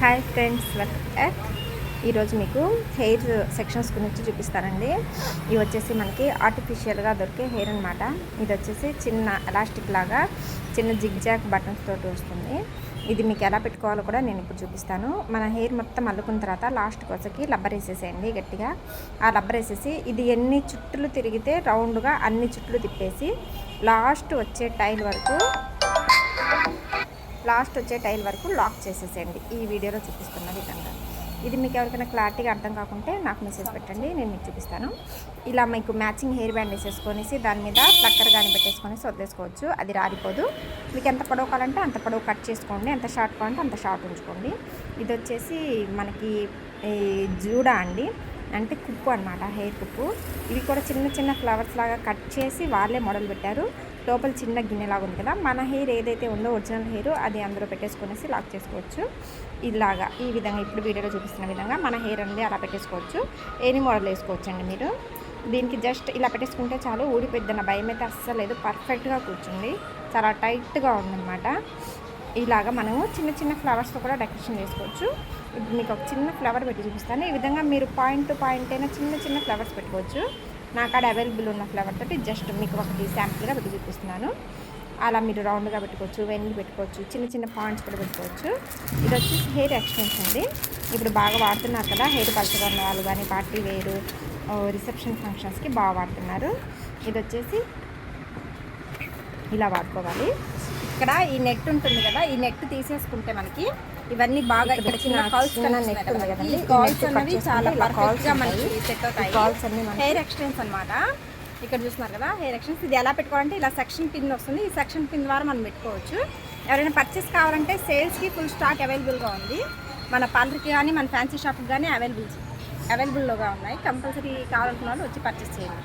Hi friends, welcome back. ఈరోజు మీకు hair sections గురించి చూపిస్తానండి. ఇవి వచ్చేసి మనకి ఆర్టిఫిషియల్గా దొరికే హెయిర్ అనమాట. ఇది వచ్చేసి చిన్న ఎలాస్టిక్ లాగా చిన్న జిగ్జాగ్ బటన్స్ తోటి వస్తుంది. ఇది మీకు ఎలా పెట్టుకోవాలో కూడా నేను ఇప్పుడు చూపిస్తాను. మన హెయిర్ మొత్తం అల్లుకున్న తర్వాత లాస్ట్కి వచ్చి లబ్బర్ వేసేసేయండి గట్టిగా. ఆ లబ్బర్ వేసేసి ఇది ఎన్ని చుట్లు తిరిగితే రౌండ్గా అన్ని చుట్లు తిప్పేసి లాస్ట్ వచ్చే టైల్ వరకు లాక్ చేసేసేయండి. ఈ వీడియోలో చూపిస్తున్న విధంగా. ఇది మీకు ఎవరికైనా క్లారిటీగా అర్థం కాకుంటే నాకు మెసేజ్ పెట్టండి, నేను మీకు చూపిస్తాను. ఇలా మీకు మ్యాచింగ్ హెయిర్ బ్యాండ్ వేసేసుకొనేసి దాని మీద ప్లక్కర్ కానీ పెట్టేసుకొనేసి వదిలేసుకోవచ్చు. అది రాలిపోదు. మీకు ఎంత పొడవు కావాలంటే అంత పొడవు కట్ చేసుకోండి, ఎంత షార్ట్ కావాలంటే అంత షార్ట్ ఉంచుకోండి. ఇది వచ్చేసి మనకి జూడా అండి, అంటే కుప్పు అనమాట, హెయిర్ కుప్పు. ఇవి కూడా చిన్న చిన్న ఫ్లవర్స్ లాగా కట్ చేసి వాళ్ళే మోడల్ పెట్టారు. లోపల చిన్న గిన్నెలాగా ఉంది కదా, మన హెయిర్ ఏదైతే ఉందో ఒరిజినల్ హెయిర్ అది అందులో పెట్టేసుకొనేసి లాక్ చేసుకోవచ్చు. ఇలాగా ఈ విధంగా ఇప్పుడు వీడియోలో చూపిస్తున్న విధంగా మన హెయిర్ అనేది అలా పెట్టేసుకోవచ్చు. ఎనీ మోడల్ వేసుకోవచ్చు అండి మీరు. దీనికి జస్ట్ ఇలా పెట్టేసుకుంటే చాలు, ఊడిపోయిద్దన్న భయం అయితే అస్సలు లేదు. పర్ఫెక్ట్గా కూర్చుంది, చాలా టైట్గా ఉందన్నమాట. ఇలాగా మనము చిన్న చిన్న ఫ్లవర్స్తో కూడా డెకరేషన్ చేసుకోవచ్చు. ఇప్పుడు మీకు ఒక చిన్న ఫ్లవర్ పెట్టి చూపిస్తాను. ఈ విధంగా మీరు పాయింట్ టు పాయింట్ అయినా చిన్న చిన్న ఫ్లవర్స్ పెట్టుకోవచ్చు. నా కాడ అవైలబుల్ ఉన్న ఫ్లవర్ తోటి జస్ట్ మీకు ఒకటి శాంపుల్గా పెట్టి చూపిస్తున్నాను. అలా మీరు రౌండ్గా పెట్టుకోవచ్చు, వెన్నులు పెట్టుకోవచ్చు, చిన్న చిన్న పాయింట్స్ కూడా పెట్టుకోవచ్చు. ఇది వచ్చేసి హెయిర్ ఎక్స్టెన్షన్ అండి. ఇప్పుడు బాగా వాడుతున్నారు కదా, హెయిర్ పల్చగా ఉన్న వాళ్ళు కానీ పార్టీ వేరు రిసెప్షన్ ఫంక్షన్స్కి బాగా వాడుతున్నారు. ఇది వచ్చేసి ఇలా వాడుకోవాలి. ఇక్కడ ఈ నెట్ ఉంటుంది కదా, ఈ నెట్ తీసేసుకుంటే మనకి ఇవన్నీ బాగా ఇక్కడ చిన్న కాల్స్ నెట్ ఉంది కదండి, ఈ కాల్స్ అనేవి చాలా పర్ఫెక్ట్గా మనకి సెట్ అవుతాయి. కాల్స్ అన్ని హెయిర్ ఎక్స్టెన్స్ అనమాట. ఇక్కడ చూస్తున్నారు కదా హెయిర్ ఎక్స్టెన్స్. ఇది ఎలా పెట్టుకోవాలంటే ఇలా సెక్షన్ పిన్ వస్తుంది. ఈ సెక్షన్ పిన్ ద్వారా మనం పెట్టుకోవచ్చు. ఎవరైనా పర్చేస్ కావాలంటే సేల్స్కి ఫుల్ స్టాక్ అవైలబుల్గా ఉంది. మన పార్లర్కి కానీ మన ఫ్యాన్సీ షాప్కి కానీ అవైలబుల్లోగా ఉన్నాయి. కంపల్సరీ కావాలనుకున్న వాళ్ళు వచ్చి పర్చేస్ చేయండి.